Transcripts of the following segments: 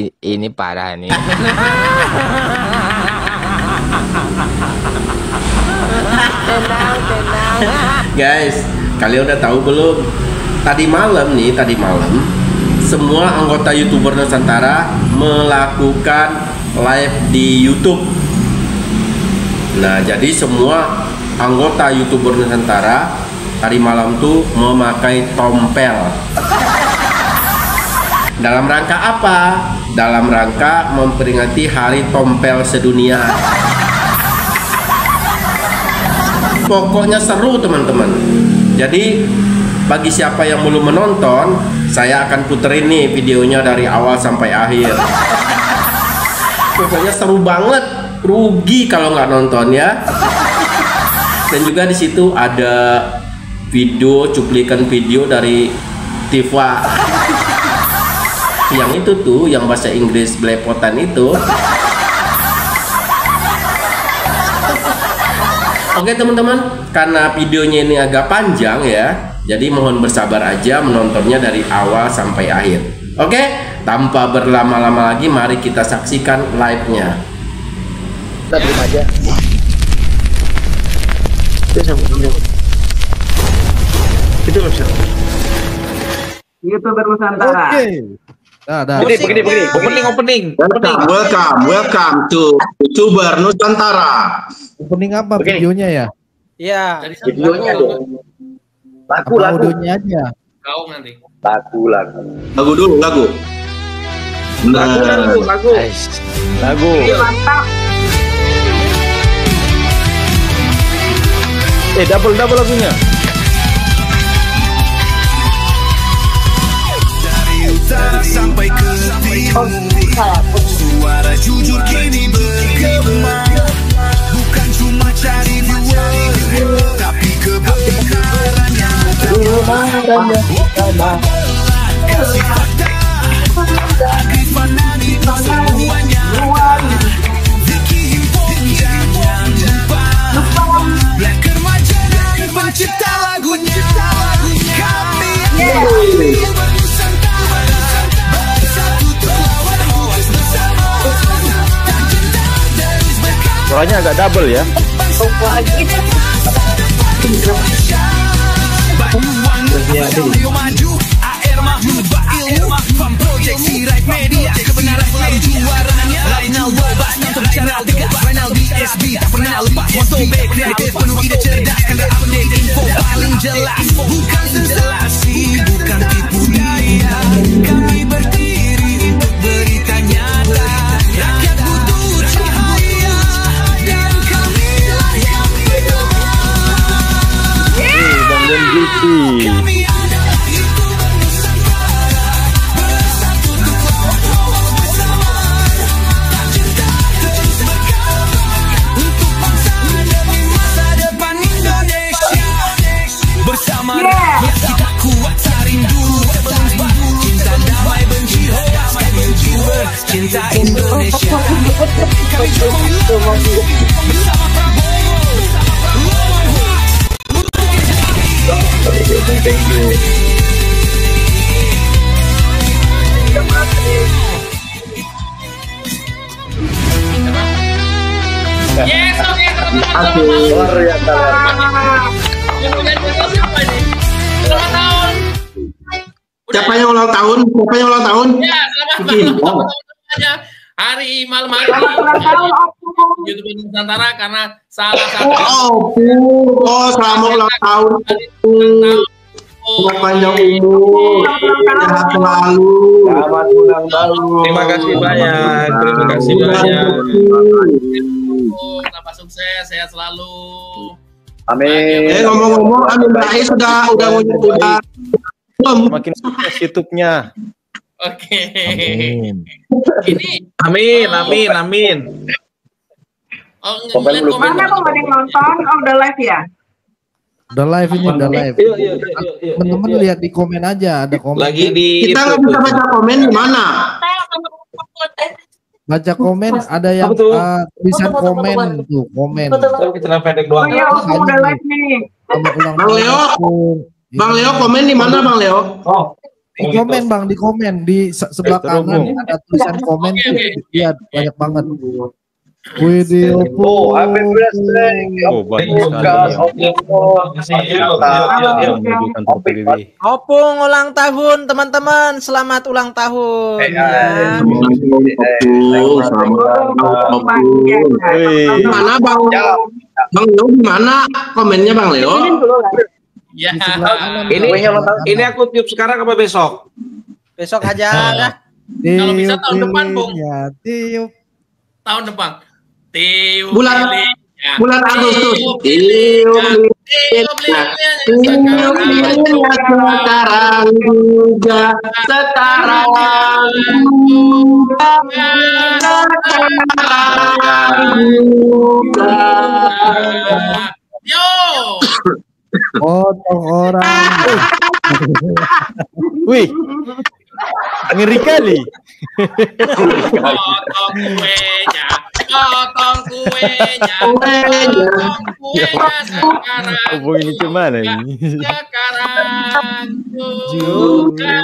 Ini parah nih. Tenang. Guys, kalian udah tahu belum? Tadi malam semua anggota YouTuber Nusantara melakukan live di YouTube. Nah, jadi semua anggota YouTuber Nusantara tadi malam tuh memakai tompel. Dalam rangka apa? Dalam rangka memperingati Hari Tompel Sedunia. Pokoknya seru teman-teman. Jadi bagi siapa yang belum menonton, saya akan puterin nih videonya dari awal sampai akhir. Pokoknya seru banget. Rugi kalau nggak nonton ya. Dan juga di situ ada cuplikan video dari Tifa. Yang itu tuh, yang bahasa Inggris belepotan itu. Oke teman-teman, karena videonya ini agak panjang ya, jadi mohon bersabar aja menontonnya dari awal sampai akhir. Oke, tanpa berlama-lama lagi, mari kita saksikan live-nya. Kita belum aja. Itu loh, YouTuber Nusantara. Oke. Begini. Opening. Welcome to YouTuber Nusantara. Opening apa videonya ya? Iya. Videonya dong. Lagu. Audionya aja. Kau nanti. Lagu. Lagu dulu, lagu. Lagu. Mantap. Double lagunya. Sampai ke timur, suara jujur kini bergema. Bukan cuma cari viewer, tapi kebenarannya kasih fakta, Rifana di semuanya. Vicky Himpong jangan lupa, Black remaja dan pencipta lagunya. Kami suaranya agak double ya. Bukan tipu daya, kami berdiri untuk berita nyata. Rakyat butuh cahaya dan kamilah yang kami adalah YouTuber Nusantara, bersatu untuk lawan bersama. Tak cinta terus berkawan untuk bangsa demi masa depan Indonesia. Bersama rakyat kita kuat sarindu, cinta damai benci hoax, kami YouTuber cinta Indonesia. Kami Jokowi bersama Prabowo, lawan hoax. Yes, oke teman-teman. Yang punya channel siapa ini? Ulang tahun. Siapa yang ulang tahun? Ya, selamat aja. Hari malam hari YouTuber Nusantara karena salah satu. Selamat ulang tahun. Selamat panjang umur, sehat selalu. Selamat ulang tahun. Terima kasih banyak. Tambah sukses, sehat selalu. Amin. Ngomong-ngomong, Amin Rais sudah Makin sukses YouTube-nya. Oke. Ini Amin. Oh, ngeliat komen. Mana kok ada yang nonton? Oh, udah live ya? Udah live ini, udah live. Iya. Teman-teman lihat di komen aja, ada komen. Lagi di kita nggak bisa baca komen di mana? Baca komen ada yang tulisan komen tuh, komen. Celana pendek doang. Oh iya, aku udah live nih. Selamat ulang Bang Leo, tahun. Bang Leo komen di mana Bang Leo? Di komen bang, di komen di sebelah kanan ada tulisan komen tuh. Lihat banyak banget. Video happy birthday. Banyak sekali. Opung ulang tahun teman-teman, selamat ulang tahun. Mana Bang? Bang Leo gimana komennya Bang Leo? Ya. Ini aku tiup sekarang apa besok? Besok aja dah. Kalau bisa tahun depan, Bung. Tiup. Tahun depan. Tiup Bulan lilinnya. bulan Agustus. Tiup lilinnya. Sekarang juga Yo. Potong orang. Wih, ngeri kali. Potong kuenya. Potong kuenya. Potong kuenya sekarang. Hubung ini gimana ini? Sekarang juga.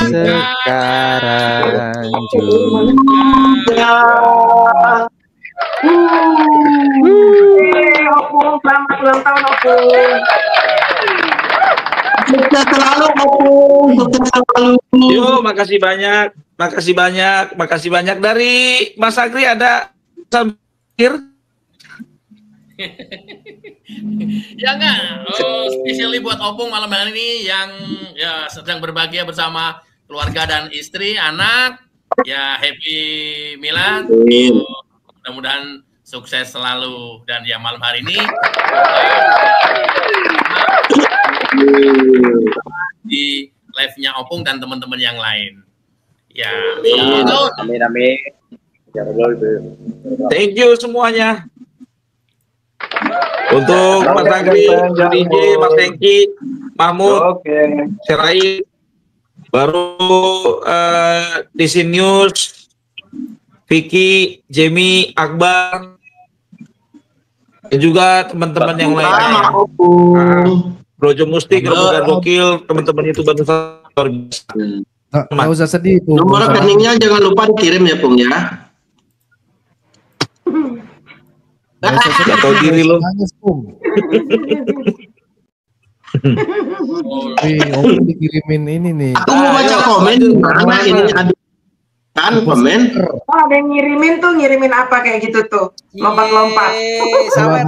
Sekarang juga. Opung, selamat ulang tahun Opung. Sukses selalu Opung, sukses selalu. Yo, makasih banyak dari Mas Agri ada sambil Ya enggak, spesially buat Opung malam hari ini yang ya sedang berbahagia bersama keluarga dan istri, anak. Ya happy milad. Mudah-mudahan sukses selalu dan ya malam hari ini di live-nya Opung dan teman-teman yang lain. Ya, amin. Thank you semuanya. Untuk Mas Agri, DJ, Mas Hengki, Mahmud, Serai, baru Disinius, Vicky, Jamie, Akbar, dan juga teman-teman yang lainnya. Brojo Musti, Gerbukan Gokil, teman-teman itu bantu luar biasa. Nggak usah sedih. Nomor rekeningnya jangan lupa dikirim ya Pung ya. Gak tau diri lo. Dikirimin ini nih. Aku mau baca komen mana ini ada kan komen. Oh, ada yang ngirimin apa kayak gitu tuh? Lompat-lompat. Sawer.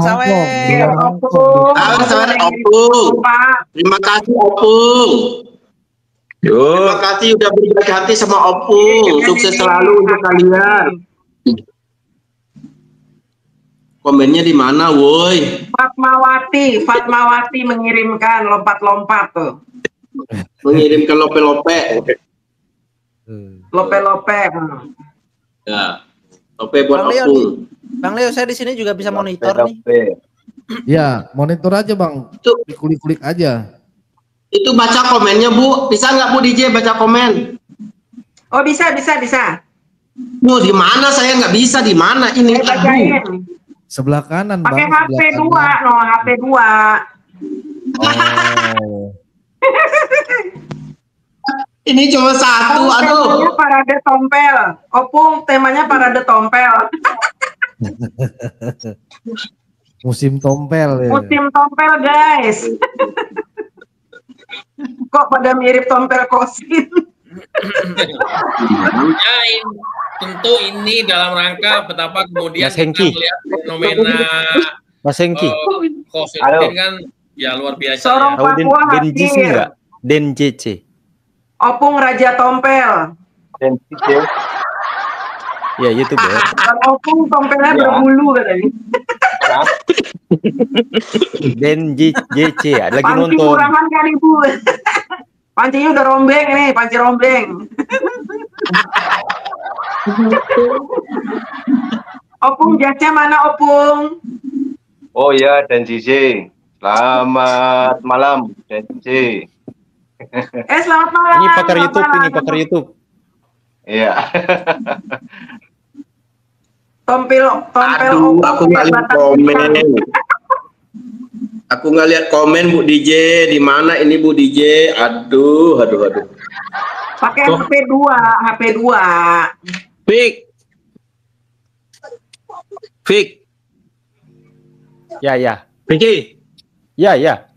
Biar Opung. Opung. Terima kasih Opung. Terima kasih udah berbaik hati sama Opung. Sukses selalu untuk kalian. Komennya di mana, woi? Fatmawati mengirimkan lompat-lompat tuh. Mengirimkan lope-lope. Lope-lope. Ya. Lope buat Opung. Bang Leo, saya di sini juga bisa monitor nih. Ya, monitor aja Bang. Dikulik-kulik aja. Itu baca komennya, Bu. Bisa nggak Bu DJ baca komen? Oh, bisa. Bu, di mana saya nggak bisa di mana ini? Bacain. Sebelah kanan Bang. Pakai HP 2, HP 2. Oh. Ini cuma satu, aduh. Temanya parade tompel. Opung, temanya parade tompel. Musim tompel ya. Musim tompel, guys. Kok pada mirip tompel kosin? Ya, tentu ini dalam rangka betapa kemudian Mas Hengki. kita melihat fenomena Mas Hengki. COVID kan ya luar biasa. Sorong Ya. Papua JC hadir. enggak? Den JC. Opung Raja Tompel. Ya, YouTuber. Dan Opung tompelnya berbulu katanya. Den JC lagi Panci nonton. murahan kan Ibu. Pancinya udah rombeng nih, panci rombeng. Opung, jasnya mana Opung? Oh ya, Dan JJ. Selamat malam, Dan JJ. Selamat malam. Ini pakar selamat YouTube, malam. ini pakar YouTube. Iya. Tompel Aduh, Opung aku lihat nggak lihat batang komen. ikan. Aku Aku nggak lihat komen Bu DJ. Di mana ini Bu DJ? Aduh. Pakai HP 2. Fik. Ya. Vicky. Ya.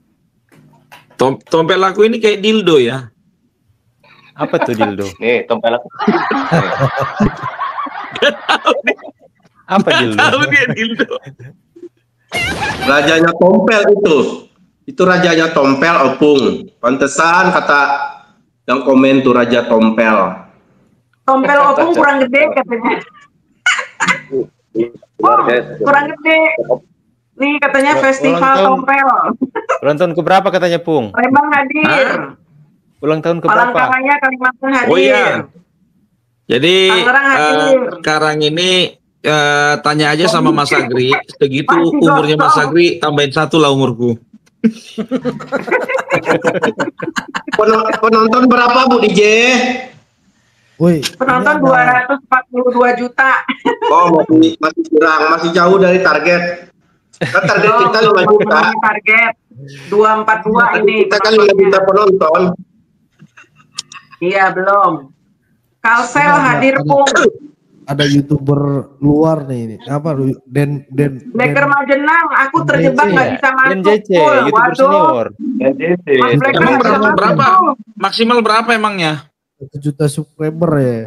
Tompel aku ini kayak dildo ya. Apa tuh dildo? Nih, tompel aku. Apa dildo? Tahu dia dildo. Rajanya tompel itu. Itu rajanya tompel Opung. Pantesan kata yang komen tuh raja tompel. Tompel opung kurang gede katanya. Kurang gede. Nih katanya festival tompel. Ulang tahun ke berapa katanya Pung? Lembang hadir. Ulang tahun ke berapa? Palangkaraya Kalimantan hadir. Oh iya. Jadi Tangerang hadir. sekarang ini tanya aja sama Mas Agri, segitu Masih umurnya Mas gosong. Agri, tambahin 1 lah umurku. Penonton berapa Bu DJ? Woi, Penonton ini ada- 242 juta. Oh masih kurang, masih jauh dari target. Kan target kita 5 juta. Target 242 ini. Kita kan 5 juta penonton. Iya belum. Kalsel hadir Pung. ada YouTuber luar nih, ini. Apa Den Blacker Majenang, aku terjebak nggak bisa Dan masuk. JC, YouTuber senior. Mas Blacker Emang nggak bisa berapa? masuk. Maksimal berapa emangnya? 1 juta subscriber ya.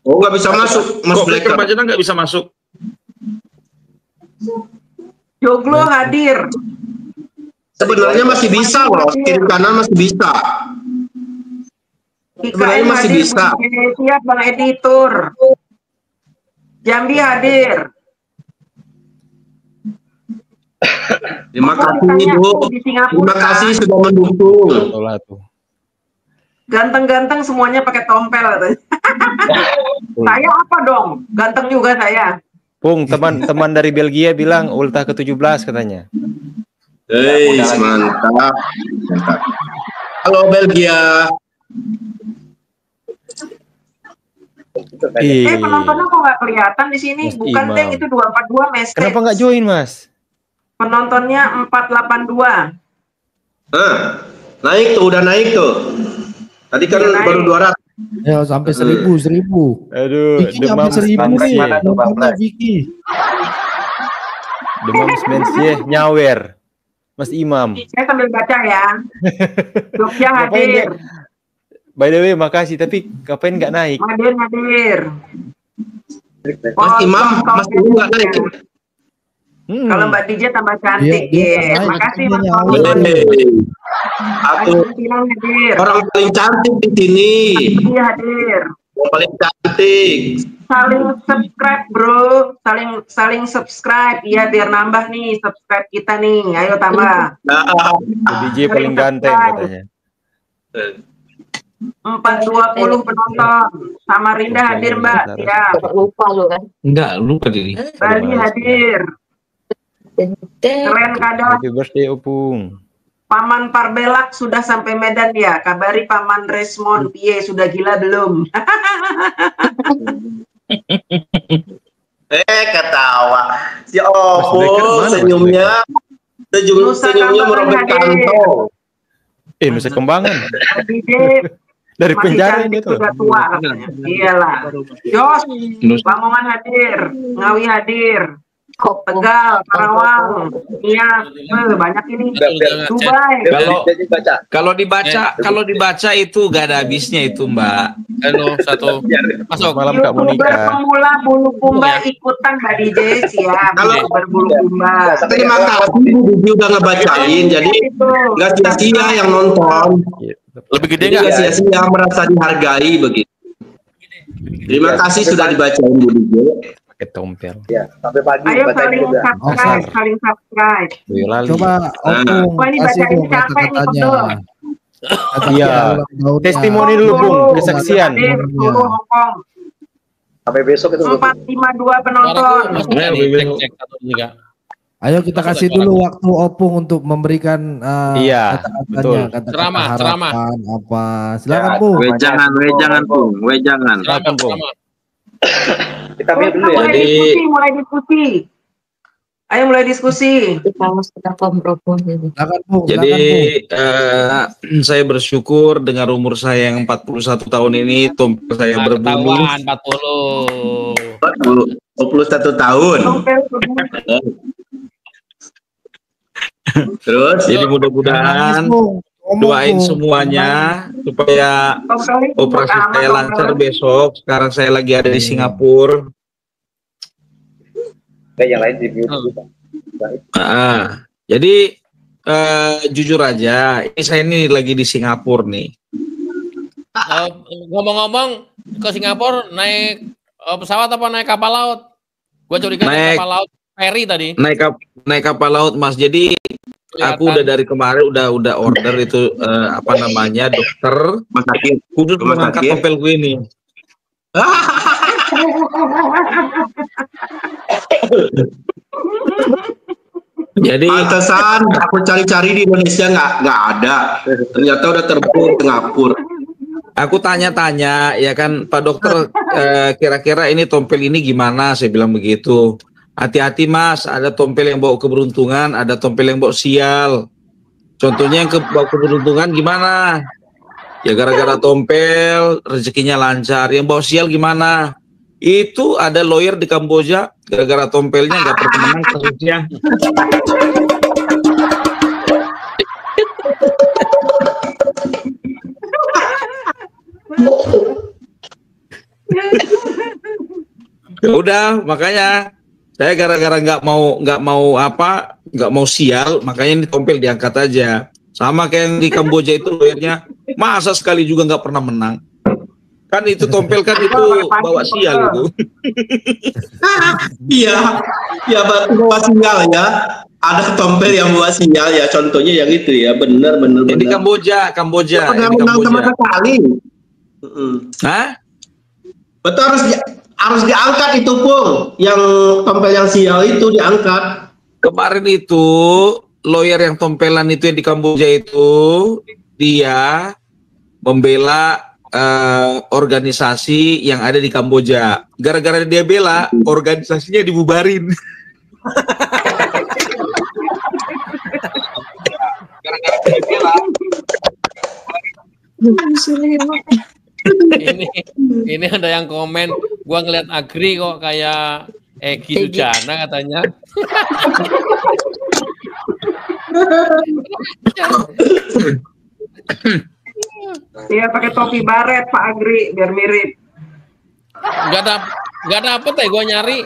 Oh nggak bisa masuk Mas Kok Blacker Blacker. Majenang nggak bisa masuk? Joglo hadir. Sebenarnya masih bisa loh, kiri kanan masih bisa. Sebenarnya IKN masih hadir, bisa. siap Bang Editor. Jambi hadir. Terima kasih Tanya Bu. di Singapura. Terima kasih sudah mendukung. Itulah tuh. Ganteng-ganteng semuanya pakai tompel katanya. Saya apa dong? Ganteng juga saya. Pung, teman dari Belgia bilang ultah ke-17 katanya. Hei, mantap. Mantap. Halo Belgia. Penontonnya kok nggak kelihatan di sini? Mas Bukan Imam. Teng, itu 242 message. Kenapa nggak join, Mas? Penontonnya 482. Naik tuh, udah naik tuh. Tadi kan Udah naik. baru 200. Ya sampai 1000. Aduh, Vicky demam sampai 1000 Spanish nih. ya. Nontonnya Vicky. Demam Spanish ya, nyawer. Mas Imam. Saya sambil baca ya. Jogja Ngapain hadir. By the way, makasih. Tapi ngapain nggak naik? Hadir. Mas Imam, Mas Imam nggak naik. Kalau Mbak DJ tambah cantik, Dia ya. naik, Makasih dia Mas nyawa. Tommy. Aku Bilang hadir. orang paling cantik di sini. Iya hadir. Yang paling cantik. Saling subscribe bro, saling subscribe ya biar nambah nih subscribe kita nih. Ayo tambah. DJ paling ganteng katanya. 420 penonton. Samarinda hadir Mbak. Siap. Lupa lu kan. Enggak, lupa diri. Bali hadir. Keren kadang. Happy birthday Opung. Paman Parbelak sudah sampai Medan ya. Kabari Paman Resmond piye sudah gila belum? Ketawa. Si Blacker Opung mana, senyumnya Nusa senyumnya Kambangan merobek hadir. kantong. Nusa Kembangan. DJ Dari masih penjara cantik ini tuh. sudah tua katanya. Iyalah. Jos, Lamongan hadir. Ngawi hadir. Tegal, Karawang, Nias, banyak ini. Dubai. Kalau dibaca itu gak ada habisnya itu, Mbak. Halo, satu. Masuk. Malam Kak YouTuber Monica. pemula bulu kumba ikutan Mbak DJ siap. Kalau- YouTuber bulu kumba. Terima kasih Bu Bibi udah ngebacain, jadi nggak sia-sia yang nonton. Lebih gede Jadi nggak nggak? sia-sia merasa dihargai begitu. Terima kasih sudah dibacain Bu Bibi. Pakai tompel. Ayo saling subscribe. Boyo lali. Coba Opung Wah, ini kasih bacain dong capek nih, kata-katanya. pegel. Kata-kata Iya. ulang tahunnya. Testimoni dulu, Bung. Kesaksian. Hadir, Solo, Hongkong. Sampai besok itu. 452 penonton. Cek satu juga. Ayo kita kasih dulu waktu Opung untuk memberikan Iya, betul. kata-katanya, Ceramah. harapan apa. Silakan Bung. Jangan, Pung. Jangan. Silakan, Bung. Kita ambil dulu ya. Mulai diskusi. Ayo mulai diskusi. Silakan, Bung. Jadi Silakan, Bung. saya bersyukur dengan umur saya yang 41 tahun ini, tompel saya berbunyi. Ketahuan 40. 21 tahun. Terus Jadi mudah-mudahan doain semuanya supaya operasi saya lancar besok. Sekarang saya lagi ada di Singapura. Yang lain di Jadi jujur aja, ini saya ini lagi di Singapura nih. Ngomong-ngomong ke Singapura naik pesawat apa naik kapal laut? Gua curiga naik kapal laut ferry tadi. Naik kapal laut, Mas. Jadi aku udah dari kemarin udah order itu apa namanya dokter khusus mengangkat tompel gue ini. Jadi pantesan aku cari-cari di Indonesia nggak ada. Ternyata udah terbang Singapura. aku tanya-tanya ya kan Pak Dokter, kira-kira ini tompel ini gimana? Saya bilang begitu. Hati-hati Mas, ada tompel yang bawa keberuntungan, ada tompel yang bawa sial. Contohnya yang bawa keberuntungan gimana? Ya gara-gara tompel rezekinya lancar. Yang bawa sial gimana? Itu ada lawyer di Kamboja gara-gara tompelnya nggak pernah menang kasusnya. Ya udah, makanya saya gara-gara nggak mau sial, makanya ini tompel diangkat aja. Sama kayak yang di Kamboja itu lawyernya, masa sekali juga nggak pernah menang. Kan itu tompel kan itu bawa sial itu. Iya, ya bawa sial ya. Ada tompel yang bawa sial ya. Contohnya yang itu ya, benar. Di Kamboja. Pernah menang sama sekali. Hah? Betul, harus diangkat itu Pung. Yang tompel yang sial itu diangkat. Kemarin itu lawyer yang tompelan itu yang di Kamboja itu dia membela organisasi yang ada di Kamboja. Gara-gara dia bela, organisasinya dibubarin. Gara-gara dia bela. Ini ada yang komen, gua ngeliat Agri kok kayak Egy Sujana katanya. Iya pakai topi baret Pak Agri biar mirip. Gak dapet ya gua nyari.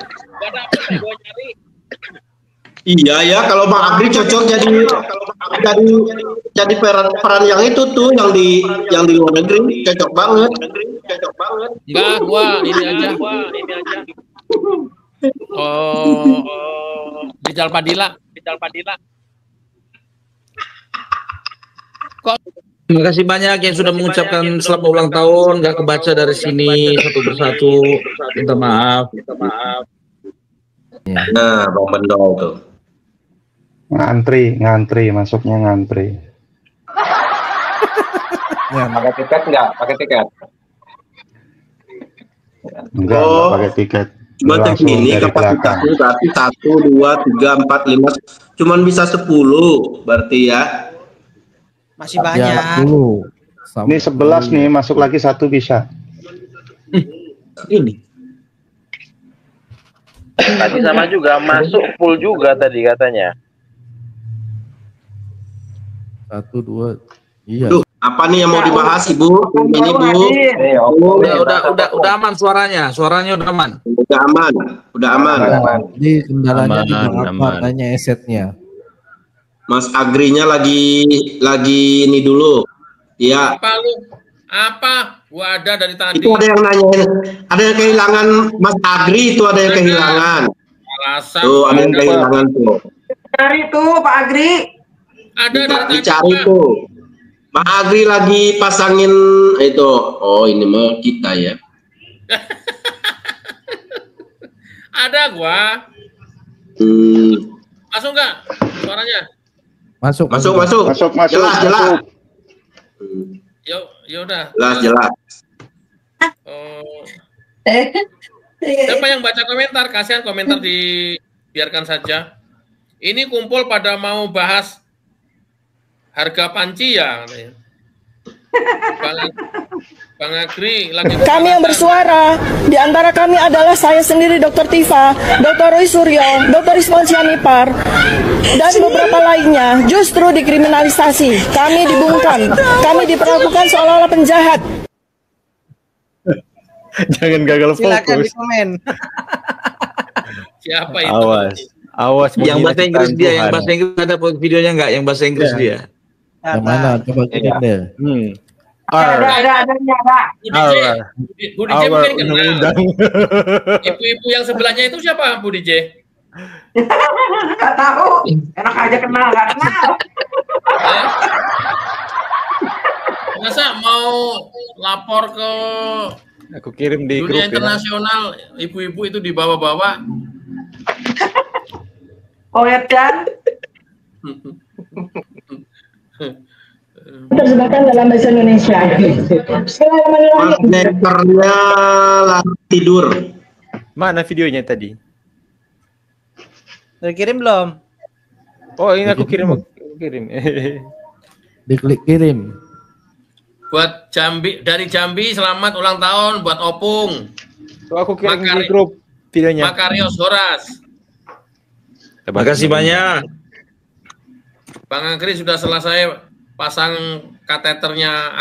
Iya ya, kalau Bang Agri cocok jadi peran yang itu tuh yang di luar negeri cocok banget. Enggak, gua ini aja. Oh, Rizal Padilla. Kok Terima kasih banyak yang sudah mengucapkan selamat ulang tahun. Nggak kebaca dari sini satu persatu. Minta maaf. Nah, Bang Bendol tuh. Ngantri, masuknya ngantri. Pakai tiket nggak? Pakai tiket. Enggak pakai tiket. Cuma ini kapasitasnya berarti 1, 2, 3, 4, 5. Cuman bisa 10 berarti ya. Masih banyak. Ini 11 nih, masuk lagi 1 bisa. Ini. Tadi sama juga, masuk full juga tadi katanya. 1, 2, iya. Duh, apa nih yang mau dibahas Ibu? Ini Bu. Udah aman suaranya udah aman. Udah aman. Ini kendalanya di apa tanya esetnya. Mas Agrinya lagi ini dulu. Iya. Apa? Gua ada dari tadi. Itu ada yang nanyain, ada yang kehilangan Mas Agri itu ada yang kehilangan. Tuh, ada yang kehilangan tuh. Cari tuh Pak Agri. Ada dari tadi. Dicari tuh. Mas Agri lagi pasangin itu. Oh, ini mah kita ya. Ada gua. Masuk nggak suaranya? Masuk. Jelas. Ya udah. Jelas. Oh. Siapa yang baca komentar? Kasihan komentar dibiarkan saja. ini kumpul pada mau bahas harga panci ya. Bang Agri lagi Kami yang bersuara, di antara kami adalah saya sendiri Dr. Tifa, Dr. Roy Suryo, Dr. Ismail Sianipar, dan beberapa lainnya justru dikriminalisasi. Kami dibungkam, kami diperlakukan seolah-olah penjahat. Jangan gagal Silakan fokus. di komen. Siapa itu? Awas. Yang bahasa menghina Inggris ciptaan dia, yang Tuhan. bahasa Inggris ada videonya nggak? Yang bahasa Inggris dia. Yang mana? Coba kirim deh. Ada. Bu DJ mungkin kenal. undang-undang. Ibu-ibu yang sebelahnya itu siapa, Bu DJ? Gak tahu. Enak aja kenal, gak kenal. Masa mau lapor ke Aku kirim di grup dunia ya. internasional, ibu-ibu itu dibawa-bawa? Oh ya, Dan. Terjemahkan dalam bahasa Indonesia. Konektornya lagi tidur. Mana videonya tadi? Udah kirim belum? Oh, ini aku kirim. Diklik kirim. Buat Jambi, dari Jambi, selamat ulang tahun buat Opung. So, aku kirim di grup videonya. Makarios Horas. Terima kasih banyak. Bang Agri sudah selesai pasang kateternya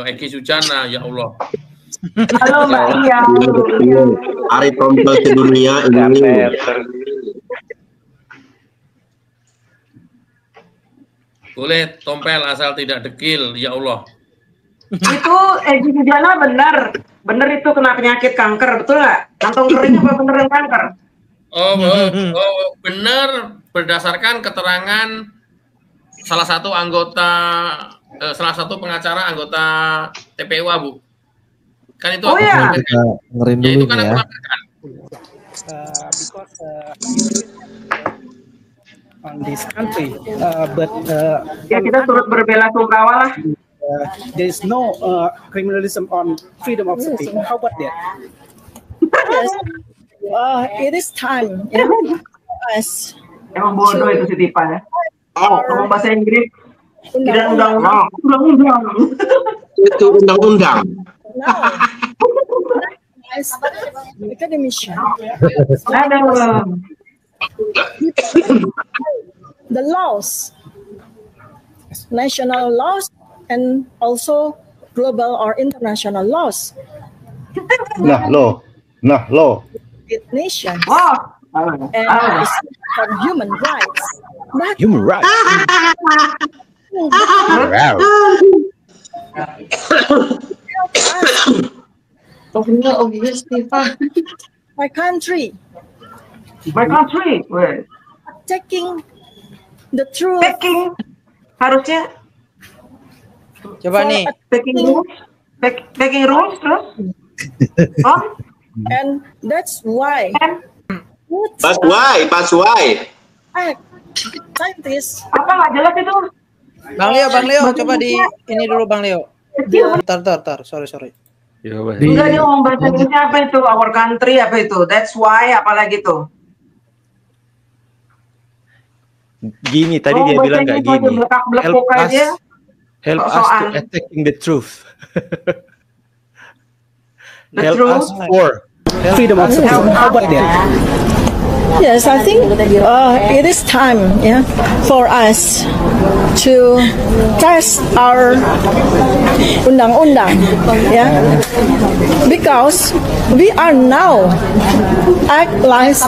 Egi Sujana, ya Allah. Halo Mbak Iya. Hari tompel sedunia ini. Boleh tompel asal tidak dekil, ya Allah. Itu Egi Sujana bener itu kena penyakit kanker, betul nggak? Kantong kering apa beneran kanker? Oh, benar berdasarkan keterangan salah satu pengacara anggota TPU Bu. Kan itu Oh ya. Kita ngerin Ya, dulu itu kan nih aku ya. lakukan. On this country, but Ya kita turut berbela sungkawa lah. there is no criminalism on freedom of speech. How about that? Yes. It is time, us Emang bodoh itu si Tipa ya. Ngomong bahasa Inggris. Tidak undang-undang. Undang-undang. Itu undang-undang. as academician. The laws, national laws, and also global or international laws. Nah lo. United Nations and for human rights. But Human rights. Wow. My country. Taking the truth. Harusnya. Coba nih. Taking rules terus. And that's why. Pas why? Scientists. Apa nggak jelas itu? Bang Leo, coba di ini dulu Bang Leo. Tar, sorry. Enggak, dia ngomong bahasa Inggrisnya apa itu? Our country apa itu? That's why apalagi tuh? Gini tadi dia bilang kayak gini. Help us to attacking the truth. Help us for freedom of speech. How about that? Yes, I think it is time, for us to test our undang-undang, because we are now act like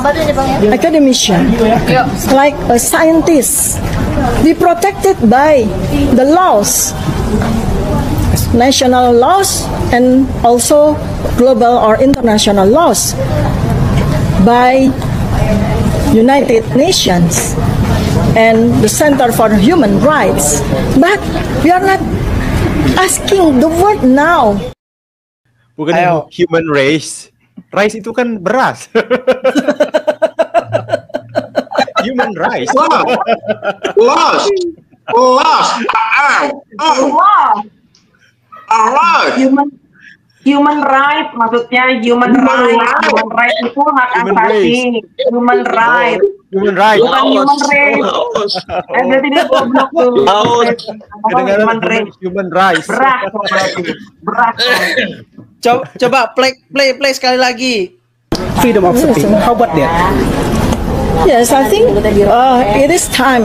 academician, like a scientist. We protected by the laws, national laws, and also global or international laws by United Nations and the Center for Human Rights. But we are not asking the word now. Bukan human race. Rice itu kan beras. Human rights. Lost. Human right maksudnya human right itu hak asasi. Human right. Human right. Bukan human race. Berarti dia goblok tuh. Human race. Human rights. Berat kok berarti. Berat. Coba play sekali lagi. Freedom of speech. How about that? Yes, I think it is time,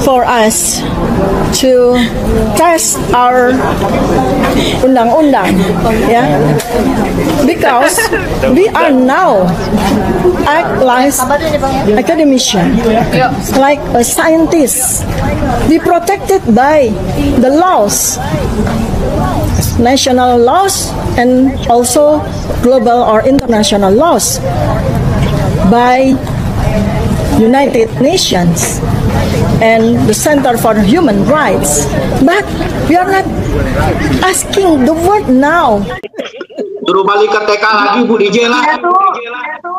for us to test our undang-undang, because we are now act like academician, like a scientist. We protected by the laws, national laws, and also global or international laws by United Nations and the Center for Human Rights, but we are not asking the word now. Suruh balik ke TK lagi Bu DJ lah.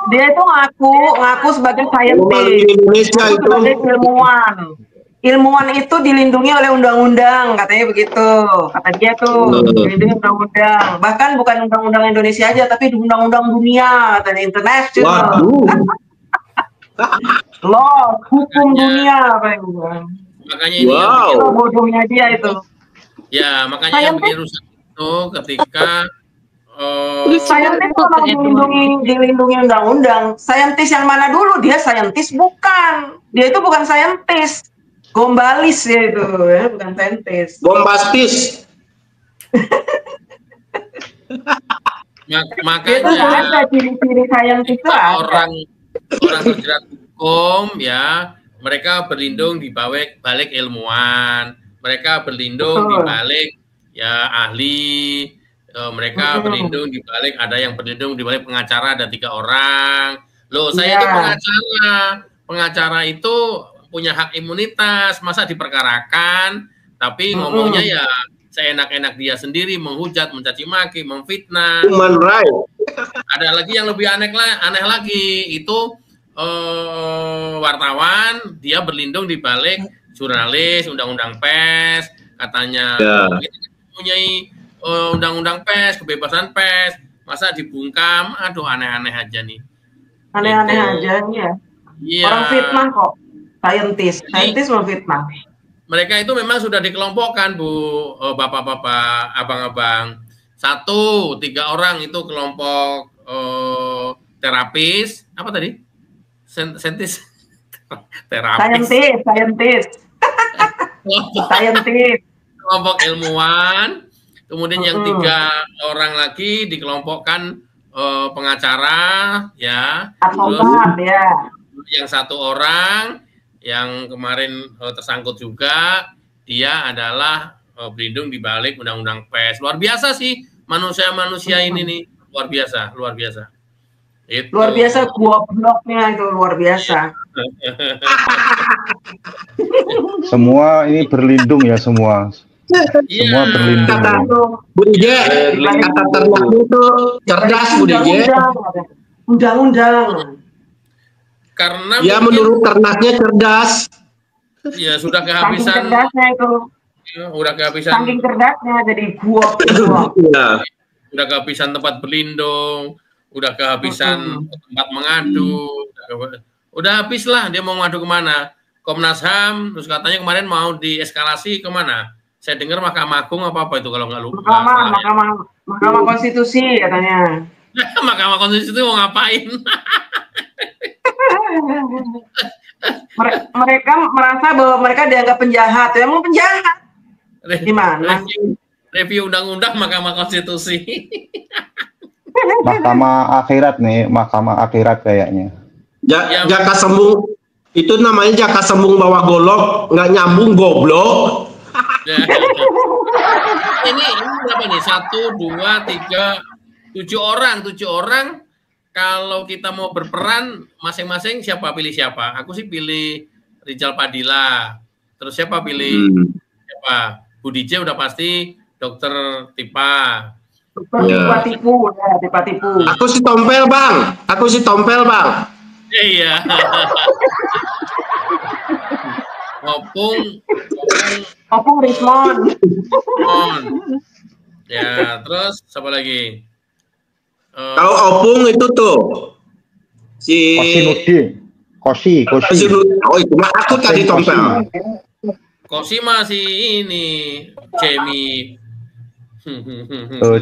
Dia itu ngaku sebagai scientist, Indonesia itu sebagai ilmuwan. Ilmuwan itu dilindungi oleh undang-undang, katanya begitu. Kata dia tuh dilindungi undang-undang. Bahkan bukan undang-undang Indonesia aja, tapi undang-undang dunia, katanya internasional. Law, hukum dunia apa yang makanya ini bodohnya dia itu. Ya, makanya yang bikin rusak itu ketika saintis kalau dilindungi undang-undang. Saintis yang mana dulu? Dia saintis bukan. Dia itu bukan saintis. Gombalis ya itu, bukan saintis. Bombastis. Makanya itu ada ciri-ciri saintis itu orang terjerat hukum mereka berlindung di balik ilmuwan, mereka berlindung di balik ahli, mereka berlindung di balik ada yang berlindung di balik pengacara, ada 3 orang. Loh, saya itu pengacara itu punya hak imunitas, masa diperkarakan tapi ngomongnya ya seenak-enak dia sendiri, menghujat, mencaci maki, memfitnah. Human right. Ada lagi yang lebih aneh lagi, itu wartawan, dia berlindung di balik jurnalis, undang-undang pers, katanya mempunyai undang-undang pers, kebebasan pers, masa dibungkam, aduh aneh-aneh aja nih. Aneh-aneh aja nih ya. Iya. Orang fitnah kok, saintis memfitnah. Mereka itu memang sudah dikelompokkan, Bu, bapak-bapak, abang-abang. 1, 3 orang itu kelompok terapis, apa tadi? Saintis. Terapis. Saintis. Kelompok ilmuwan. Kemudian yang 3 orang lagi dikelompokkan pengacara, advokat, Yang 1 orang yang kemarin tersangkut juga, dia adalah berlindung di balik undang-undang pers. Luar biasa sih manusia-manusia ini nih, luar biasa. Itu. Luar biasa gobloknya itu, luar biasa. Semua ini berlindung ya semua. Semua berlindung. Bu DJ, kata ternak itu cerdas Bu DJ. Undang-undang. Karena menurut ternaknya cerdas. Ya sudah kehabisan. Saking cerdasnya itu. Udah kehabisan. Saking cerdasnya jadi guap. Udah kehabisan tempat berlindung, udah kehabisan tempat mengadu. Udah habis lah, dia mau ngadu kemana? Komnas HAM, terus katanya kemarin mau dieskalasi kemana? Saya dengar Mahkamah Agung apa itu kalau nggak lupa. Mahkamah Konstitusi katanya. Mahkamah Konstitusi mau ngapain? Mereka merasa bahwa mereka dianggap penjahat. Emang penjahat? Gimana? Review undang-undang Mahkamah Konstitusi. Mahkamah akhirat nih, Mahkamah akhirat kayaknya. Jaka sembung itu namanya jaka sembung bawah golok, nggak nyambung goblok. Ini berapa nih? 1, 2, 3, 7 orang. Kalau kita mau berperan masing-masing siapa pilih siapa? Aku sih pilih Rizal Padilla. Terus siapa pilih siapa? Bu DJ udah pasti Dokter Tipa. Tipa-tipu. Aku si Tompel Bang. Iya. Opung Rismon. Ya, terus siapa lagi? Kalau opung itu tuh si Kosi. Oh itu mah aku tadi tompel. Kosi masih ini Jamie.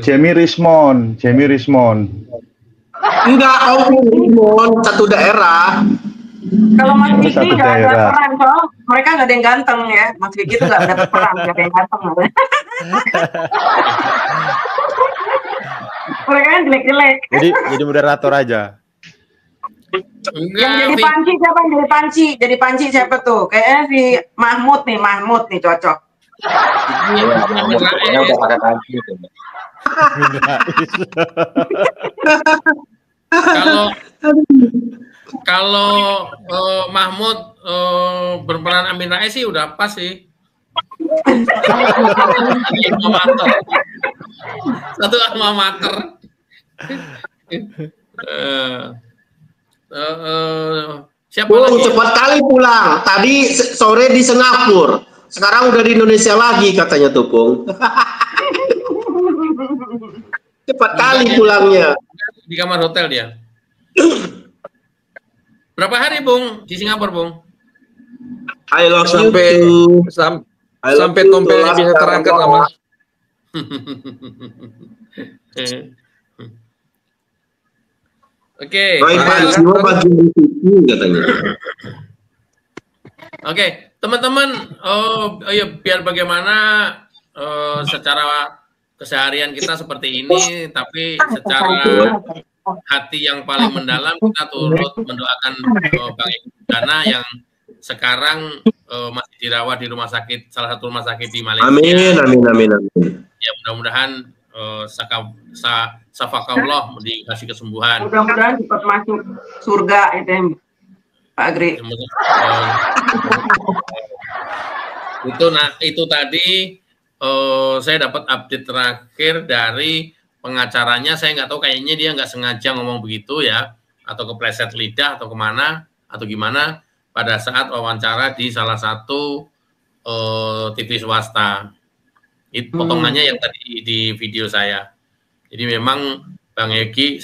Jamie Rismond. Enggak, opung satu daerah. Kalau Mas Vicky Satu nggak ada daerah. peran, soal mereka nggak ada yang ganteng ya. Mas Vicky itu nggak ada peran, nggak ada yang ganteng. Mereka kan jelek-jelek. Jadi moderator aja. Yang jadi panci siapa? Yang jadi panci? Jadi panci siapa tuh? Kayaknya si Mahmud nih cocok. Udah pada tadi. Kalau Mahmud berperan Amin Rais sih udah pas sih. Satu alma mater. Siapa Bung, lagi? cepat kali pulang. Tadi sore di Singapura. Sekarang udah di Indonesia lagi katanya tuh, Bung. Cepat kali pulangnya. Di kamar hotel dia. Berapa hari, Bung, di Singapura, Bung? I love sampai tompelnya bisa terangkat lah, Mas. Oke. Oke, teman-teman, biar bagaimana secara keseharian kita seperti ini, tapi secara hati yang paling mendalam kita turut mendoakan Bang Egy Sujana yang sekarang masih dirawat di rumah sakit, salah satu rumah sakit di Malaysia. Amin. Ya mudah-mudahan safakallah dikasih kesembuhan. Mudah-mudahan cepat masuk surga itu Pak Agri. Itu tadi saya dapat update terakhir dari pengacaranya. Saya nggak tahu, kayaknya dia nggak sengaja ngomong begitu ya, atau kepleset lidah atau kemana atau gimana pada saat wawancara di salah satu TV swasta. Itu potongannya yang tadi di video saya. Jadi memang Bang Egy,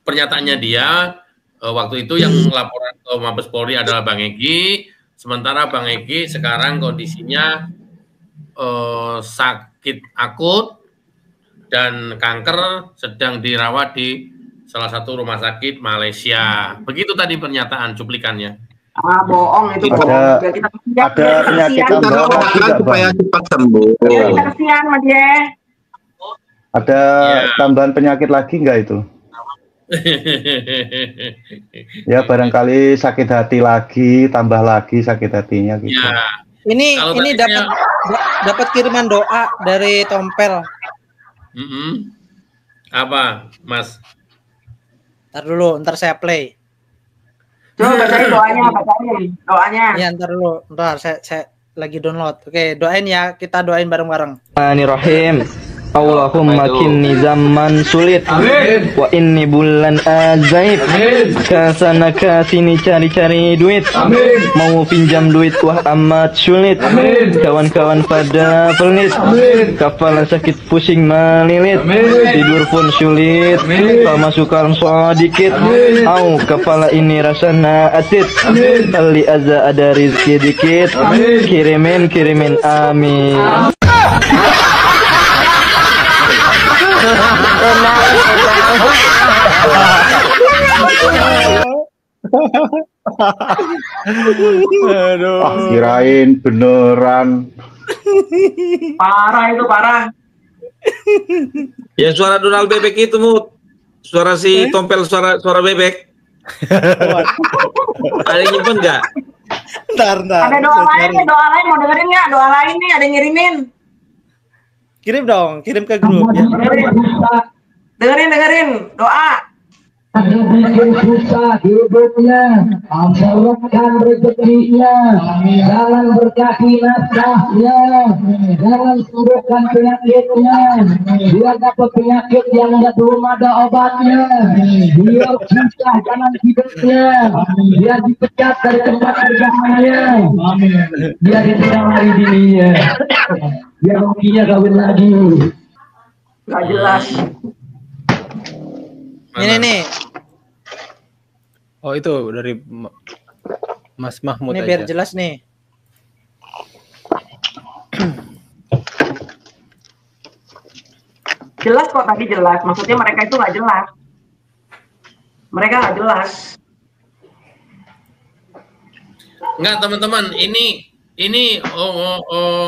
pernyataannya dia waktu itu yang laporan ke Mabes Polri adalah Bang Egy, sementara Bang Egy sekarang kondisinya sakit akut dan kanker, sedang dirawat di salah satu rumah sakit Malaysia. Begitu tadi pernyataan cuplikannya. Bohong itu. Ada penyakit tambahan supaya cepat sembuh. Kita kesian sama dia. Ada tambahan penyakit lagi nggak itu? Ya barangkali sakit hati lagi, tambah lagi sakit hatinya gitu. Ya. Ini dapat kiriman doa dari Tompel. Apa, Mas? Ntar saya play. Coba bacain doanya. Ya, ntar saya lagi download. Oke, doain ya, kita doain bareng-bareng. Bismillahirrahmanirrahim. Allahumma kinni zaman sulit. Amin. Wa inni bulan ajaib. Amin. Kesana kesini cari-cari duit. Amin. Mau pinjam duit wah amat sulit. Amin. Kawan-kawan pada pelit. Amin. Kepala sakit pusing melilit. Amin. Tidur pun sulit. Amin. Kalau masuk kalem sedikit. Au kepala ini rasanya atit. Amin. Kali aza ada rizki dikit. Amin. Kirimin amin. Aduh. Kirain beneran. Parah itu, parah. Ya suara Donald Bebek itu, Mut. Suara si Tompel, suara bebek. Ada yang nyimpen nggak? Ntar. Ada doa lain mau dengerin nggak? Doa lain nih, ada yang ngirimin. Kirim dong, kirim ke grup ya. Dengerin doa. Susah hidupnya, ampunkan rezekinya, jangan berkati nafkahnya, jangan sembuhkan penyakitnya, biar dapat penyakit yang belum ada obatnya, biar susah jalan hidupnya, biar dipecat dari tempat kerjanya, biar dipecat dari dirinya, biar hobinya kawin lagi. Nggak jelas. Ini nih. Oh itu dari Mas Mahmud Ini aja. biar jelas nih. Jelas kok tadi jelas. Maksudnya mereka itu nggak jelas. Mereka nggak jelas. Enggak, teman-teman, ini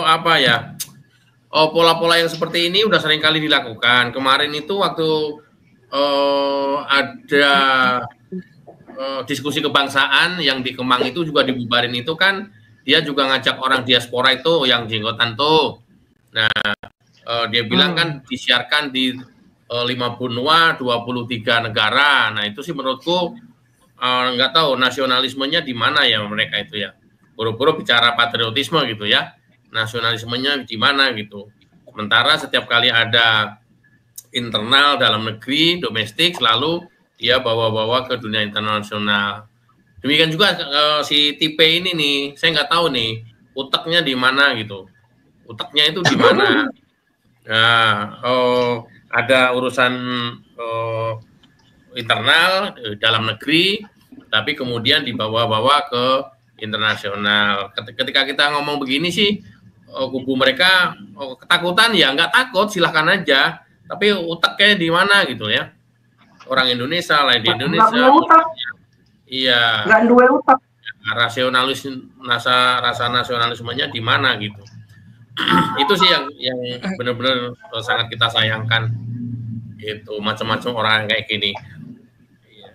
apa ya? Pola-pola yang seperti ini udah sering kali dilakukan. Kemarin itu waktu ada diskusi kebangsaan yang di Kemang itu juga dibubarin itu kan, dia juga ngajak orang diaspora itu yang jenggotan tuh. Nah, dia bilang kan disiarkan di 5 benua 23 negara. Nah, itu sih menurutku nggak tahu nasionalismenya di mana ya mereka itu ya. Buru-buru bicara patriotisme gitu ya. Nasionalismenya di mana gitu. Sementara setiap kali ada internal dalam negeri, domestik, selalu dia bawa-bawa ke dunia internasional. Demikian juga si tipe ini nih, saya nggak tahu nih utaknya di mana gitu. Utaknya itu di mana? Nah, ada urusan internal dalam negeri, tapi kemudian dibawa-bawa ke internasional. Ketika kita ngomong begini sih, kubu mereka ketakutan ya nggak takut, silahkan aja. Tapi utaknya di mana gitu ya? Orang Indonesia lah di Indonesia. Nggak punya utak. Iya. Nggak dua utak. Rasa nasionalismenya di mana gitu. Itu sih yang benar-benar sangat kita sayangkan. Itu macam-macam orang kayak gini.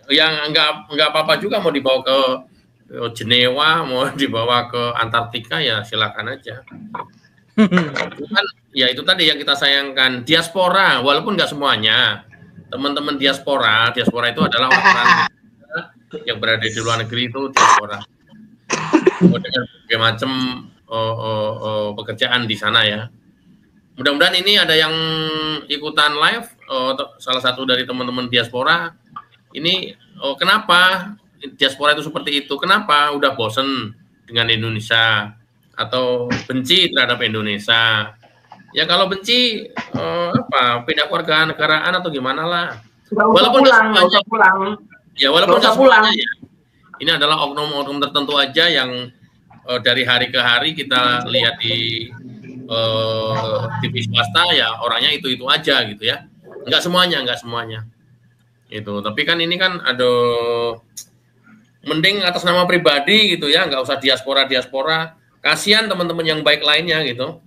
Yang nggak apa-apa juga mau dibawa ke Jenewa, mau dibawa ke Antartika ya silakan aja. Kan ya itu tadi yang kita sayangkan, diaspora walaupun nggak semuanya. Teman-teman diaspora itu adalah orang-orang yang berada di luar negeri itu diaspora. Dengan berbagai macam pekerjaan di sana ya. Mudah-mudahan ini ada yang ikutan live, salah satu dari teman-teman diaspora. Ini kenapa diaspora itu seperti itu? Kenapa udah bosen dengan Indonesia atau benci terhadap Indonesia? Ya kalau benci pindah keluarga negaraan atau gimana lah. Walaupun nggak usah pulang. Ya walaupun nggak semuanya ya. Ini adalah oknum-oknum tertentu aja yang dari hari ke hari kita lihat di TV swasta ya orangnya itu aja gitu ya. Nggak semuanya. Itu. Tapi kan ini kan mending atas nama pribadi gitu ya, nggak usah diaspora. Kasihan teman-teman yang baik lainnya gitu.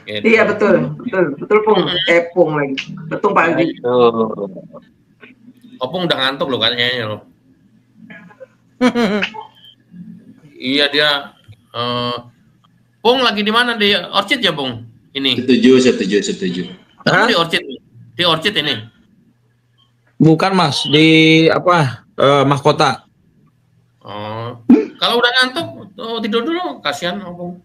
Gitu. Iya betul Pung. Pung lagi. Betul Pak Aldi. Opung udah ngantuk loh kayaknya loh. Iya dia. Pung lagi di mana di Orchid ya Pung? Ini. Setuju. Di Orchid. Di Orchid ini. Bukan Mas, di Mahkota. Oh. Kalau udah ngantuk tidur dulu, kasihan Opung.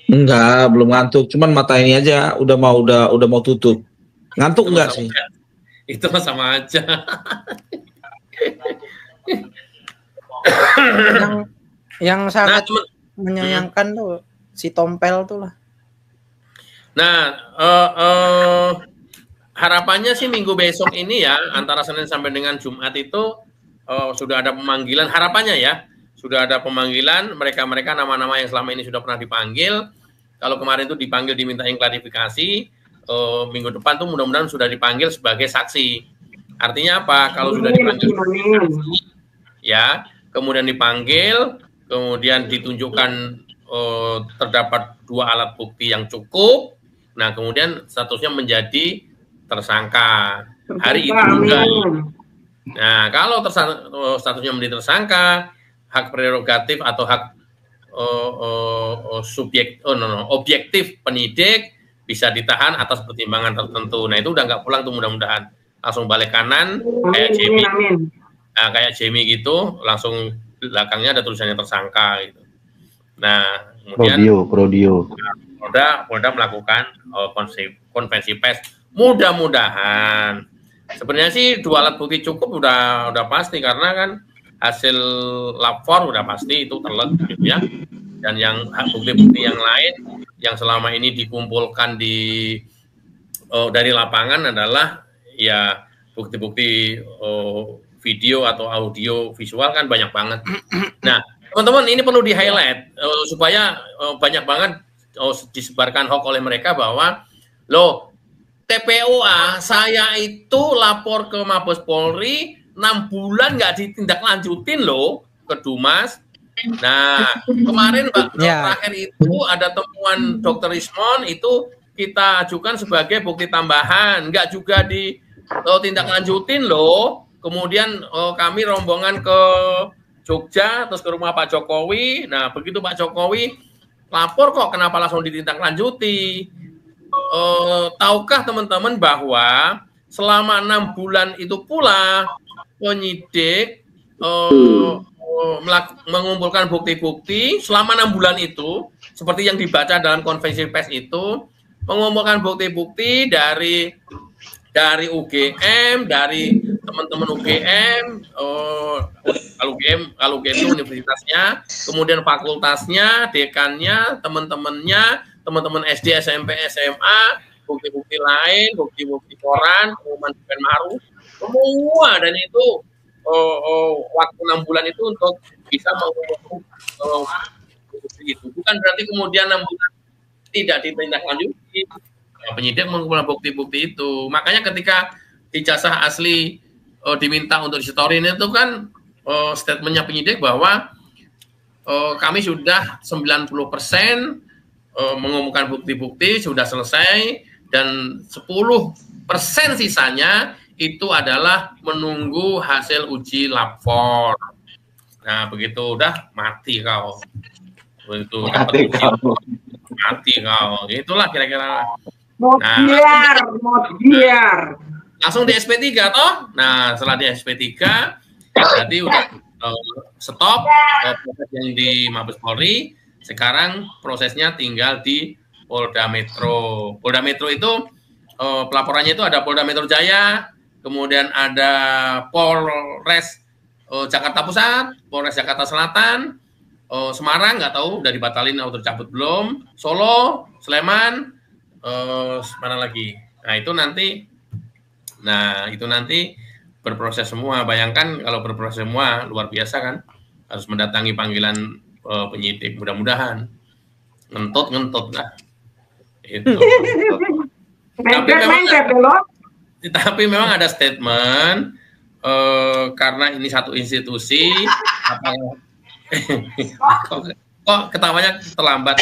Enggak, belum ngantuk. Cuman mata ini aja udah mau tutup. Ngantuk enggak sih? Itu sama aja. yang sangat menyayangkan tuh si Tompel tuh lah. Nah, harapannya sih minggu besok ini ya, antara Senin sampai dengan Jumat itu sudah ada pemanggilan. Harapannya ya, sudah ada pemanggilan mereka nama-nama yang selama ini sudah pernah dipanggil. Kalau kemarin itu dipanggil dimintain klarifikasi, minggu depan tuh mudah-mudahan sudah dipanggil sebagai saksi. Artinya apa? Kalau sudah dipanggil sebagai saksi, ya, kemudian dipanggil, kemudian ditunjukkan terdapat 2 alat bukti yang cukup. Nah, kemudian statusnya menjadi tersangka. Hari itu juga. Nah, kalau statusnya menjadi tersangka, hak prerogatif atau hak objektif penyidik bisa ditahan atas pertimbangan tertentu. Nah, itu udah nggak pulang tuh mudah-mudahan. Langsung balik kanan kayak Jamie. Nah, kayak Jamie gitu, langsung belakangnya ada tulisannya tersangka gitu. Nah, kemudian Prodio. Polda melakukan konvensi pers. Mudah-mudahan. Sebenarnya sih 2 alat bukti cukup udah pasti karena kan hasil lapor udah pasti itu telek gitu ya. Dan yang bukti-bukti yang lain yang selama ini dikumpulkan di dari lapangan adalah ya bukti-bukti video atau audio visual kan banyak banget. Nah, teman-teman ini perlu di-highlight supaya banyak banget disebarkan hoax oleh mereka bahwa loh TPOA saya itu lapor ke Mabes Polri 6 bulan nggak ditindaklanjutin loh ke Dumas. Nah, kemarin terakhir itu ada temuan Dr. Ismon itu kita ajukan sebagai bukti tambahan, nggak juga ditindaklanjutin loh. Kemudian kami rombongan ke Jogja, terus ke rumah Pak Jokowi. Nah, begitu Pak Jokowi lapor kok kenapa langsung ditindaklanjuti? Tahukah teman-teman bahwa selama 6 bulan itu pula penyidik mengumpulkan bukti-bukti selama 6 bulan itu, seperti yang dibaca dalam konferensi pers itu, mengumpulkan bukti-bukti dari UGM, dari teman-teman UGM, kalau UGM itu universitasnya, kemudian fakultasnya, dekannya, teman-teman SD, SMP, SMA, bukti-bukti lain, bukti-bukti koran, pengumuman Bukan Maruf, semua, dan itu waktu 6 bulan itu untuk bisa mengumpulkan bukti itu. Bukan berarti kemudian 6 bulan tidak ditindaklanjuti. Penyidik mengumpulkan bukti-bukti itu. Makanya ketika ijazah asli diminta untuk disetorin itu kan statementnya penyidik bahwa kami sudah 90% mengumpulkan bukti-bukti sudah selesai dan 10% sisanya itu adalah menunggu hasil uji lapor. Nah begitu udah mati kau. Begitu mati kau. Itulah kira-kira. Biar. Langsung di SP3 toh. Nah, setelah di SP3 berarti udah stop proses yang di Mabes Polri. Sekarang prosesnya tinggal di Polda Metro. Polda Metro itu pelaporannya itu ada Polda Metro Jaya, kemudian ada Polres Jakarta Pusat, Polres Jakarta Selatan, Semarang nggak tahu udah dibatalin atau dicabut belum, Solo, Sleman, mana lagi? Nah itu nanti berproses semua. Bayangkan kalau berproses semua luar biasa kan, harus mendatangi panggilan penyidik. Mudah-mudahan ngentut lah. Itu. Tapi memang ada statement karena ini satu institusi. Kok ketawanya terlambat?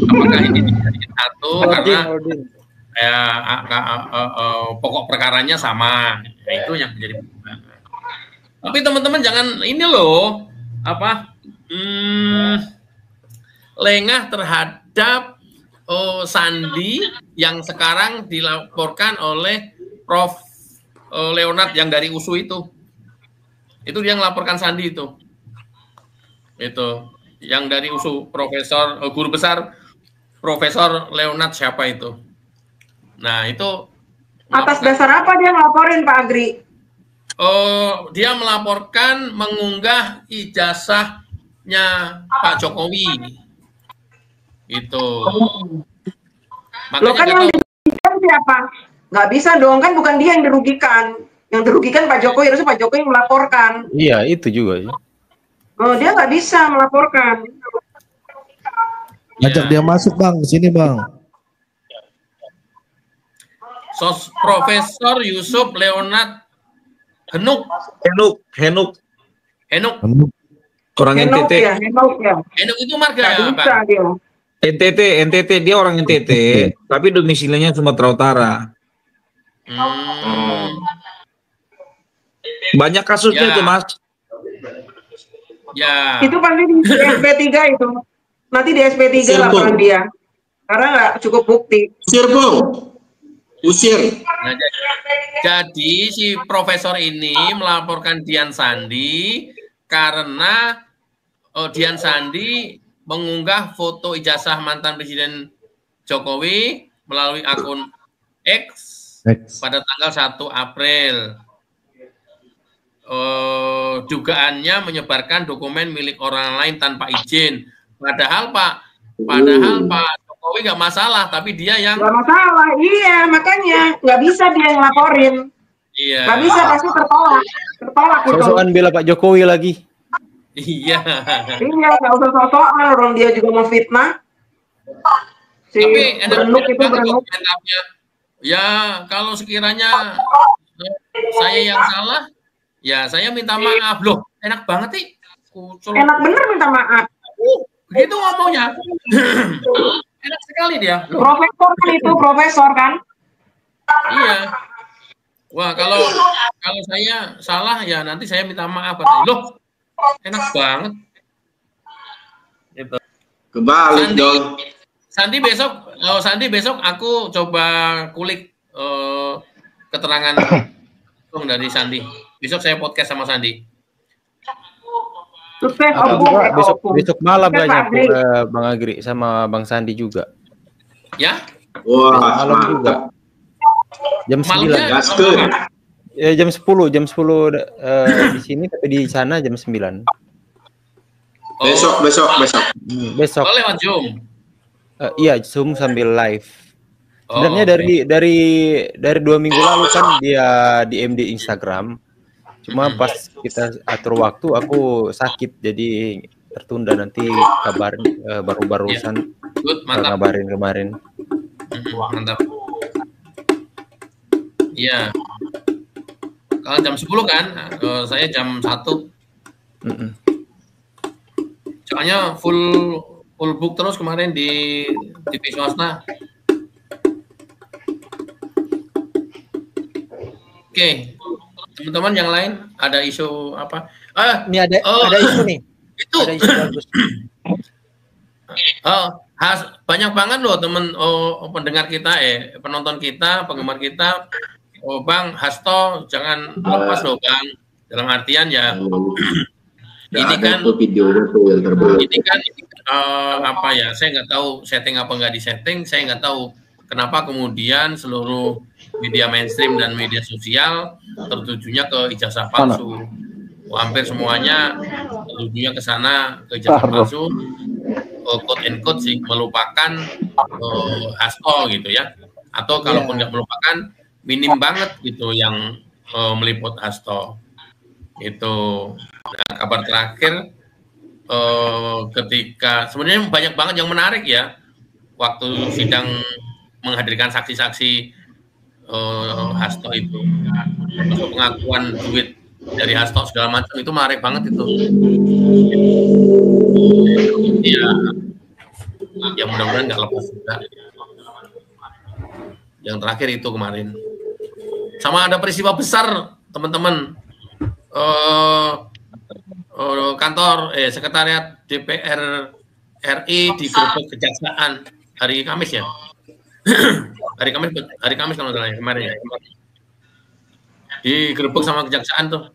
Apakah ini dijadikan satu karena pokok perkaranya sama? Nah, itu yang menjadi pertimbangan. Tapi teman-teman jangan ini loh lengah terhadap Sandi yang sekarang dilaporkan oleh Prof. Leonard yang dari USU itu dia melaporkan Sandi itu yang dari USU, Profesor Guru Besar Profesor Leonard siapa itu. Nah itu atas dasar apa dia ngelaporin Pak Agri? Dia melaporkan mengunggah ijazahnya Pak Jokowi itu. Lo kan yang dirugikan siapa? Nggak bisa dong, kan bukan dia yang dirugikan. Yang dirugikan Pak Jokowi, harusnya Pak Jokowi melaporkan. Iya, itu juga ya. Dia nggak bisa melaporkan. Ajak dia masuk Bang, sini Bang. Profesor Yusuf Leonard Henuk. Orang NTT. Henuk itu marga ya, Pak? NTT dia orang NTT, tapi domisilinya Sumatera Utara. Banyak kasusnya itu Mas. Ya. Itu pasti di SP3 itu. Nanti di SP3 laporan dia. Karena nggak cukup bukti. Usir. Nah, jadi si profesor ini melaporkan Dian Sandi karena Dian Sandi mengunggah foto ijazah mantan Presiden Jokowi melalui akun X pada tanggal 1 April. Dugaannya menyebarkan dokumen milik orang lain tanpa izin. Padahal Pak Jokowi nggak masalah, tapi dia yang Nggak masalah, iya makanya nggak bisa dia yang laporin. iya. Nggak bisa, pasti tertolak itu. Sok-sokan bela Pak Jokowi lagi. Iya. Iya, nggak usah sok-sokan, orang dia juga mau fitnah. Si Tapi Berenuk itu banget Berenuk. kok komentarnya. Ya kalau sekiranya saya yang salah, ya saya minta maaf loh. Enak banget sih. Enak bener minta maaf. Begitu ngomongnya. Enak sekali dia. Loh. Profesor kan itu, profesor kan? Iya. Wah, kalau saya salah ya nanti saya minta maaf katanya. Loh, enak banget. Gitu. Kebalik dong. Sandi besok aku coba kulik keterangan dari Sandi. Besok saya podcast sama Sandi. Sukses Aku Opung. juga besok malam Sukses, kayaknya Agri. Bang Agri sama Bang Sandi juga. Ya? Wah, Besok malam juga. Jam 9. Ya, jam 10 di sini tapi di sana jam 9. Besok. Besok. Oh, lewat Zoom. Iya, Zoom sambil live. Oh, Sebenarnya dari 2 minggu lalu kan dia DM di Instagram. Cuma pas kita atur waktu aku sakit jadi tertunda, nanti kabar baru-barusan Good, mantap. ngabarin kemarin. Mantap. Iya. Kalau jam 10 kan, saya jam 1. Soalnya full book terus kemarin di TV swasta. Oke. Teman-teman yang lain ada isu apa? Ini ada isu nih. Itu. Ada isu bagus. Banyak banget loh teman pendengar kita, penonton kita, penggemar kita. Oh Bang Hasto jangan lepas loh Bang. Dalam artian ya ini kan videonya tuh yang terbaru. ini kan apa ya, saya nggak tahu setting apa nggak di setting, saya nggak tahu kenapa kemudian seluruh media mainstream dan media sosial tertujunya ke ijazah palsu. Hampir semuanya tertujunya ke sana, ke ijazah palsu, quote and quote sih, melupakan Hasto gitu ya, atau kalaupun nggak melupakan minim banget gitu yang meliput Hasto itu. Nah, kabar terakhir ketika sebenarnya banyak banget yang menarik ya waktu sidang menghadirkan saksi-saksi Hasto itu, pengakuan duit dari Hasto segala macam itu menarik banget itu. Ya mudah-mudahan nggak lepas juga. Yang terakhir itu kemarin. Sama ada peristiwa besar teman-teman. Kantor sekretariat DPR RI digerebek kejaksaan hari Kamis ya. hari Kamis kalau nggak salah ya, kemarin ya. Digerebek sama kejaksaan tuh.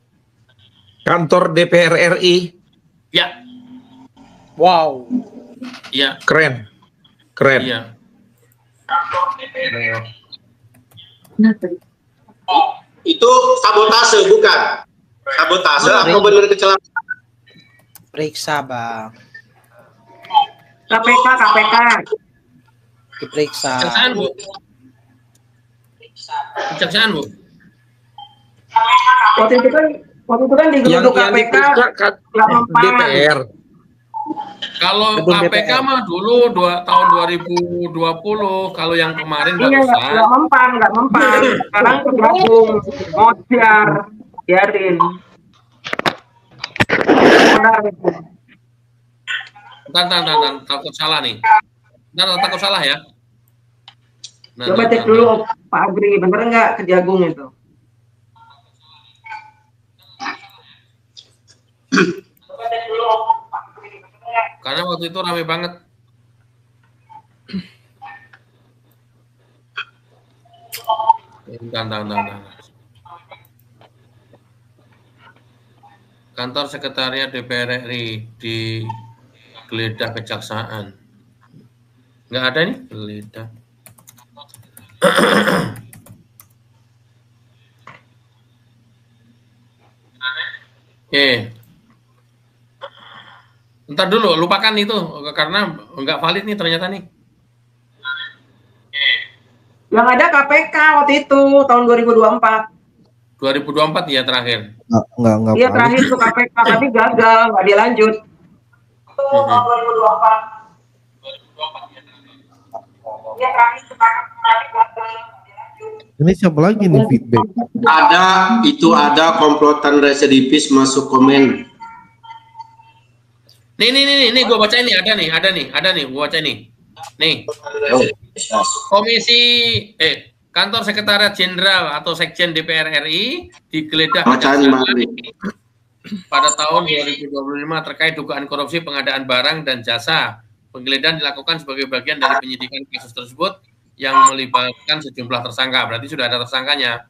Kantor DPR RI. Ya. Wow. Iya. Keren. Iya. Itu sabotase bukan? Sabotase atau benar kecelakaan? Periksa Bang. KPK. Diperiksa. Kejaksaan Bu. Waktu itu kan di gedung KPK nggak mempan. DPR. Kalau Gedung KPK DPR. mah dulu tahun 2020, kalau yang kemarin Iya, barusan. nggak mempan. Sekarang tergabung, ngociar, biarin. Bentar, takut salah nih. Bentar, takut salah ya. Coba cek dulu Pak Agri, bener nggak Kejagung itu? Karena waktu itu ramai banget. Bentar. Kantor Sekretariat DPR RI digeledah kejaksaan. Nggak ada nih geledah. Oke. Ntar dulu, lupakan itu karena nggak valid nih ternyata nih. Yang ada KPK waktu itu tahun 2024. 2024 ya terakhir. Enggak. Iya terakhir tuh KPK tapi gagal, nggak dilanjut. Tahun 2024. Iya terakhir tuh KPK gagal. Ini siapa lagi nih feedback? Ada komplotan residivis masuk komen. Nih, gue baca ini ada nih, gue baca ini. Nih, Kantor Sekretariat Jenderal atau Sekjen DPR RI digeledah pada tahun 2025 terkait dugaan korupsi pengadaan barang dan jasa. Penggeledahan dilakukan sebagai bagian dari penyidikan kasus tersebut yang melibatkan sejumlah tersangka. Berarti sudah ada tersangkanya.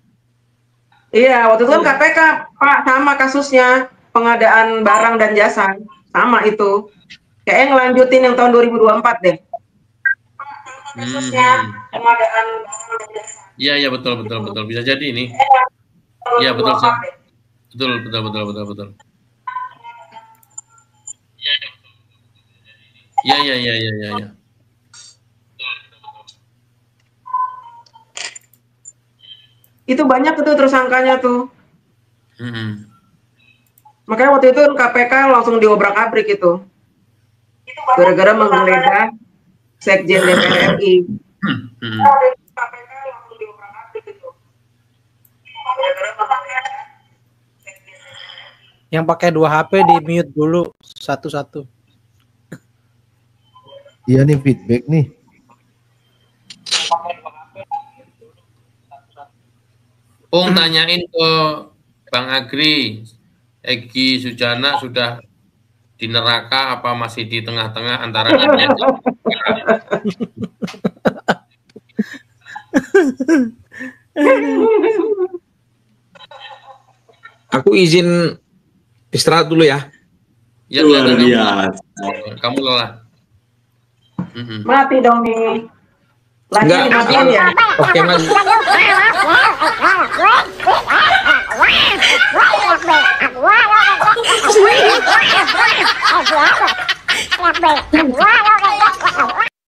Iya, waktu itu kan KPK, Pak, sama kasusnya pengadaan barang dan jasa. Sama itu. Kayaknya ngelanjutin yang tahun 2024 deh. Kasusnya pengadaan barang dan jasa. Iya, betul. Bisa jadi ini. Iya, betul. Betul. Iya. Itu banyak itu tersangkanya tuh. Makanya waktu itu KPK langsung diobrak-abrik itu. Gara-gara menggeledah Sekjen DPR RI. Yang pakai 2 HP di mute dulu satu-satu. Iya nih feedback nih. Tanyain ke Bang Agri, Egy Sujana sudah di neraka apa masih di tengah-tengah antara dunia dan Aku izin istirahat dulu ya. Ya, kamu lelah. Mati dong nih. Lagi Enggak, dimatiin ya. Oke, Mas. Wow.